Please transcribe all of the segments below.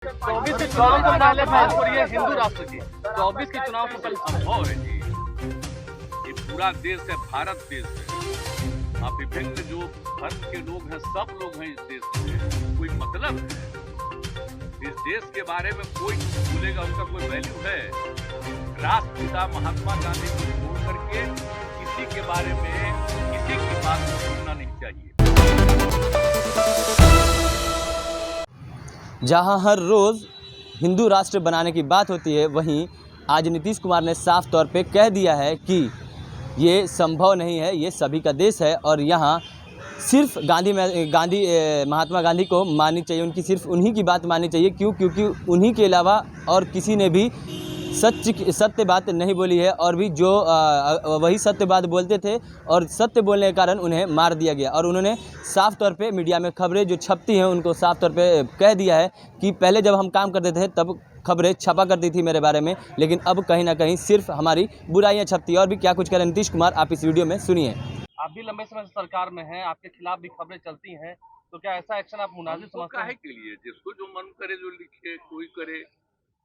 24 के चुनाव से पहले बात हो रही है हिंदू राष्ट्र की। 24 के चुनाव से पहले संभव है जी। ये पूरा देश है, भारत देश है। आप विभिन्न जो धर्म के लोग हैं, सब लोग हैं इस देश में। कोई मतलब है इस देश के बारे में कोई बोलेगा उसका कोई वैल्यू है? राष्ट्रपिता महात्मा गांधी को छोड़ करके किसी के बारे में किसी की बात को सुनना नहीं चाहिए। जहां हर रोज़ हिंदू राष्ट्र बनाने की बात होती है, वहीं आज नीतीश कुमार ने साफ तौर पे कह दिया है कि ये संभव नहीं है, ये सभी का देश है और यहाँ सिर्फ महात्मा गांधी को माननी चाहिए, उनकी सिर्फ उन्हीं की बात माननी चाहिए। क्योंकि उन्हीं के अलावा और किसी ने भी सत्य बात नहीं बोली है और भी जो वही सत्य बात बोलते थे और सत्य बोलने के कारण उन्हें मार दिया गया। और उन्होंने साफ तौर पे मीडिया में खबरें जो छपती हैं उनको साफ तौर पे कह दिया है कि पहले जब हम काम करते थे तब खबरें छपा करती थी मेरे बारे में, लेकिन अब कहीं ना कहीं सिर्फ हमारी बुराइयां छपती है। और भी क्या कुछ कह रहे हैं नीतीश कुमार, आप इस वीडियो में सुनिए। आप भी लंबे समय से सरकार में हैं, आपके खिलाफ भी खबरें चलती हैं, तो क्या ऐसा एक्शन आप मुनाजिर समझते हैं? काहे के लिए? जिसको जो मन करे जो लिखे कोई करे,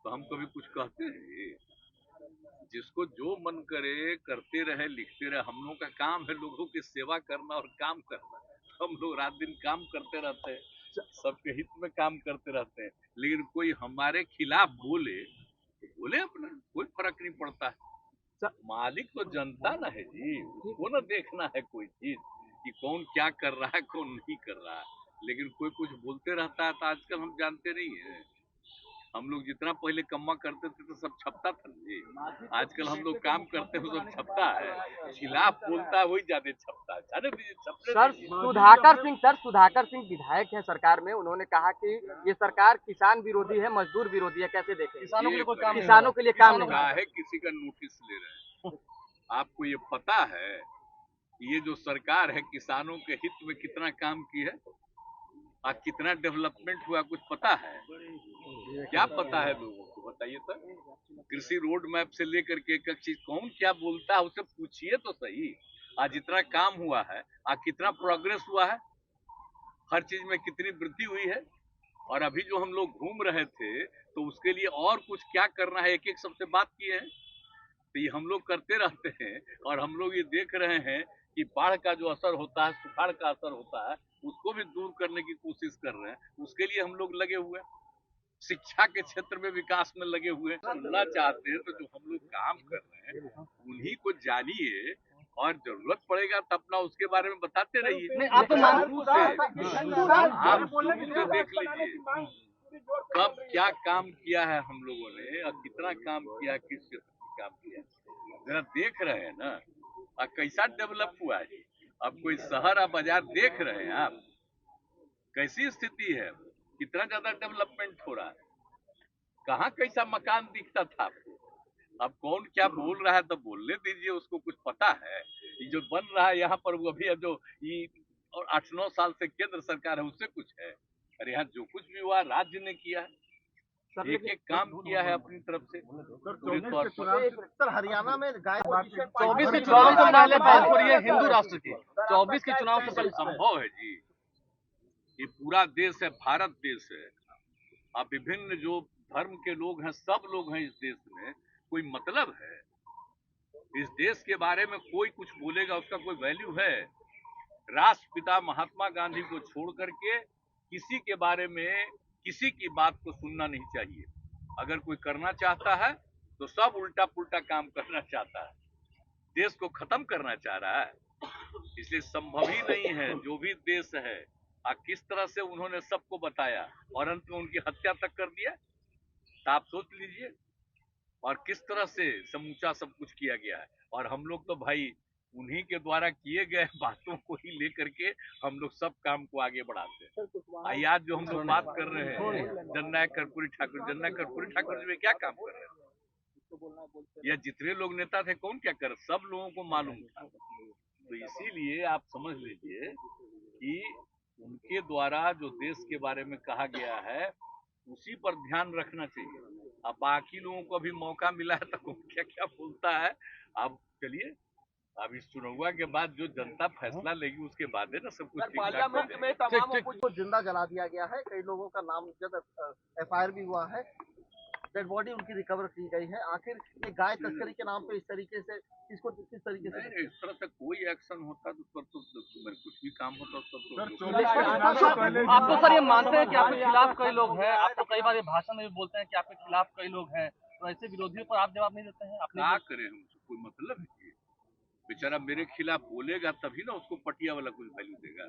तो हम कभी कुछ कहते हैं? जिसको जो मन करे करते रहे, लिखते रहे। हम लोगों का काम है लोगों की सेवा करना और काम करना। हम लोग रात दिन काम करते रहते हैं, सबके हित में काम करते रहते हैं, लेकिन कोई हमारे खिलाफ बोले तो बोले, अपना कोई फर्क नहीं पड़ता है। मालिक तो जनता ना है जी, उसको ना देखना है कोई चीज कि कौन क्या कर रहा है कौन नहीं कर रहा है। लेकिन कोई कुछ बोलते रहता है तो आजकल हम जानते नहीं है। हम लोग जितना पहले कम्मा करते थे तो सब छपता था जी। आजकल हम लोग काम करते हैं सब छपता है, खिलाफ बोलता है वही ज्यादा छपता है। सर सुधाकर सिंह विधायक है सरकार में, उन्होंने कहा कि ये सरकार किसान विरोधी है, मजदूर विरोधी है। कैसे देखें? किसानों के लिए कोई काम किसानों के लिए काम नहीं है। किसी का नोटिस ले रहे हैं? आपको ये पता है ये जो सरकार है किसानों के हित में कितना काम की है और कितना डेवलपमेंट हुआ, कुछ पता है? क्या पता है लोगों को? बताइए तो। कृषि रोड मैप से लेकर के एक चीज कौन क्या बोलता है उससे पूछिए तो सही। आज जितना काम हुआ है, आज कितना प्रोग्रेस हुआ है, हर चीज में कितनी वृद्धि हुई है। और अभी जो हम लोग घूम रहे थे तो उसके लिए और कुछ क्या करना है, एक एक सबसे बात किए हैं। तो ये हम लोग करते रहते हैं और हम लोग ये देख रहे हैं कि बाढ़ का जो असर होता है, सुखाड़ का असर होता है, उसको भी दूर करने की कोशिश कर रहे हैं। उसके लिए हम लोग लगे हुए हैं। शिक्षा के क्षेत्र में विकास में लगे हुए हैं। सुनना चाहते हैं तो जो हम लोग काम कर रहे हैं उन्हीं को जानिए और जरूरत पड़ेगा तो अपना उसके बारे में बताते रहिए। आप तो आप शुरू से देख लीजिए कब क्या काम किया है हम लोगों ने और कितना काम किया, किस क्षेत्र में काम किया, जरा देख रहे हैं ना। और कैसा डेवलप हुआ है। अब कोई शहर या बाजार देख रहे हैं आप, कैसी स्थिति है, कितना ज्यादा डेवलपमेंट हो रहा है। कहाँ कैसा मकान दिखता था आपको? अब कौन क्या बोल रहा है तो बोलने दीजिए, उसको कुछ पता है। ये जो बन रहा है यहाँ पर वो अभी है जो ये और 8-9 साल से केंद्र सरकार है उससे कुछ है। अरे यहाँ जो कुछ भी हुआ राज्य ने किया है, एक एक काम किया है अपनी तरफ से। सर हरियाणा में 24 के चुनाव से पहले बात हो रही है हिंदू राष्ट्र की। 24 के चुनाव से पहले संभव है जी। ये पूरा देश है, भारत देश है। आप विभिन्न जो धर्म के लोग हैं, सब लोग हैं इस देश में। कोई मतलब है? इस देश के बारे में कोई कुछ बोलेगा उसका कोई वैल्यू है? राष्ट्रपिता महात्मा गांधी को छोड़ करके किसी के बारे में किसी की बात को सुनना नहीं चाहिए। अगर कोई करना चाहता है तो सब उल्टा पुल्टा काम करना चाहता है, देश को खत्म करना चाह रहा है। इसलिए संभव ही नहीं है। जो भी देश है किस तरह से उन्होंने सबको बताया और अंत में उनकी हत्या तक कर दिया, तो आप सोच लीजिए। और किस तरह से समूचा सब कुछ किया गया है। और हम लोग तो भाई उन्हीं के द्वारा किए गए बातों को ही लेकर के हम लोग सब काम को आगे बढ़ाते हैं। आज जो हम लोग बात कर रहे हैं जननायक कर्पूरी ठाकुर जी में क्या काम कर रहे हैं, या जितने लोग नेता थे कौन क्या कर, सब लोगों को मालूम था। तो इसीलिए आप समझ लीजिए कि उनके द्वारा जो देश के बारे में कहा गया है उसी पर ध्यान रखना चाहिए। अब बाकी लोगों को भी मौका मिला है तो क्या क्या बोलता है। अब चलिए अब इस चुनाव के बाद जो जनता फैसला लेगी उसके बाद है ना सब कुछ ठीक ठाक पार्लियामेंट हो में जाएगा। तमाम को जिंदा जला दिया गया है, कई लोगों का नामजद एफआईआर भी हुआ है, डेड बॉडी उनकी रिकवर की गई है। आखिर ये गाय तस्करी के नाम पे इस तरीके से इसको किस तरीके से नहीं, इस तरह से कोई एक्शन होता तो उस पर तो कुछ भी काम होता उस पर तो आप तो सर ये मानते हैं कि आपके खिलाफ कई लोग हैं, आप तो कई बार ये भाषण में भी बोलते हैं कि आपके खिलाफ कई लोग हैं, तो ऐसे विरोधियों पर आप जवाब नहीं देते हैं अपने? क्या करें हम, कोई मतलब है? बेचारा मेरे खिलाफ बोलेगा तभी ना उसको पटिया वाला कुछ वैल्यू देगा,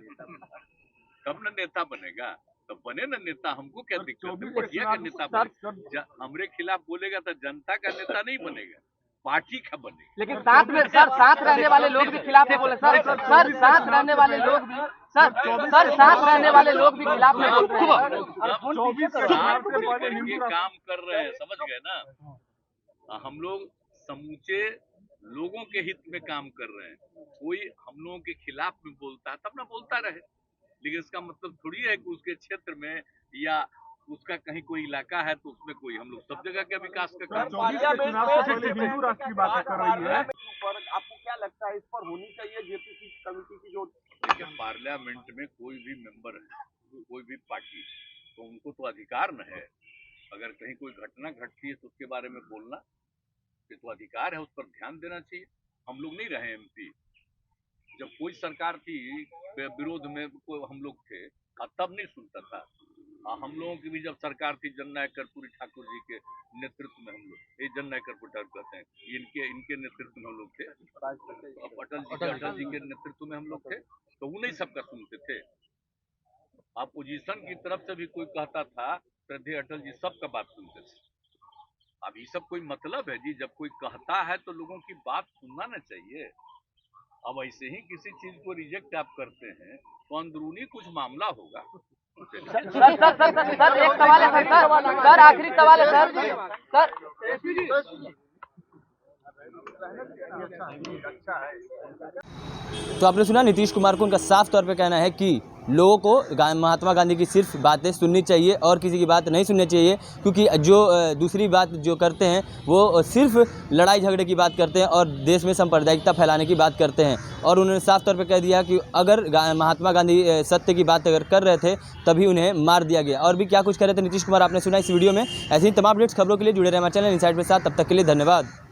तब ना नेता बनेगा। तब बने ना नेता, हमको क्या दिक्कत है? पटिया का नेता बने, हमरे खिलाफ बोलेगा तो जनता का नेता नहीं बनेगा, पार्टी का बनेगा। लेकिन साथ में सर साथ रहने वाले लोग भी खिलाफ है बोले सर साथ रहने वाले लोग भी सर साथ रहने वाले लोग भी खिलाफ है बोल रहे हैं। ये काम कर रहे हैं, समझ गए ना? हम लोग समूचे लोगों के हित में काम कर रहे हैं। कोई हम लोगों के खिलाफ में बोलता है तब ना बोलता रहे, लेकिन इसका मतलब थोड़ी है कि उसके क्षेत्र में या उसका कहीं कोई इलाका है तो उसमें कोई, हम लोग सब जगह के विकास का काम। हिंदू राष्ट्र की बात कर रही है, आपको क्या लगता है इस पर होनी चाहिए जेपीसी कमेटी की जो देखिए, पार्लियामेंट में कोई भी मेंबर है, कोई भी पार्टी, तो उनको तो अधिकार न है, अगर कहीं कोई घटना घटती है तो उसके बारे में बोलना, ये तो अधिकार है, उस पर ध्यान देना चाहिए। हम लोग नहीं रहे एमपी, जब कोई सरकार थी विरोध में हम लोग थे, तब नहीं सुनता था। हम लोगों की भी जब सरकार थी, जननायक कर्पूरी ठाकुर जी के नेतृत्व में हम लोग, ये जननायक कर्पूरी ठाकुर कहते हैं, इनके नेतृत्व में हम लोग थे, अटल जी के नेतृत्व में हम लोग थे, तो वो नहीं सबका सुनते थे। अपोजिशन की तरफ से भी कोई कहता था, श्रद्धेय अटल जी सबका बात सुनते थे। अब ये सब कोई मतलब है जी? जब कोई कहता है तो लोगों की बात सुनना ना चाहिए। अब ऐसे ही किसी चीज को रिजेक्ट आप करते हैं तो अंदरूनी कुछ मामला होगा। सर एक सवाल है सर आखिरी सवाल है सर तो आपने सुना नीतीश कुमार को उनका साफ तौर पे कहना है कि लोगों को महात्मा गांधी की सिर्फ बातें सुननी चाहिए और किसी की बात नहीं सुननी चाहिए, क्योंकि जो दूसरी बात जो करते हैं वो सिर्फ लड़ाई झगड़े की बात करते हैं और देश में सांप्रदायिकता फैलाने की बात करते हैं। और उन्होंने साफ तौर पे कह दिया कि अगर महात्मा गांधी सत्य की बात अगर कर रहे थे तभी उन्हें मार दिया गया। और भी क्या कुछ कर रहे थे नीतीश कुमार आपने सुना इस वीडियो में। ऐसी ही तमाम अपडेट्स खबरों के लिए जुड़े रहे हमारे चैनल इनसाइड के साथ। तब तक के लिए धन्यवाद।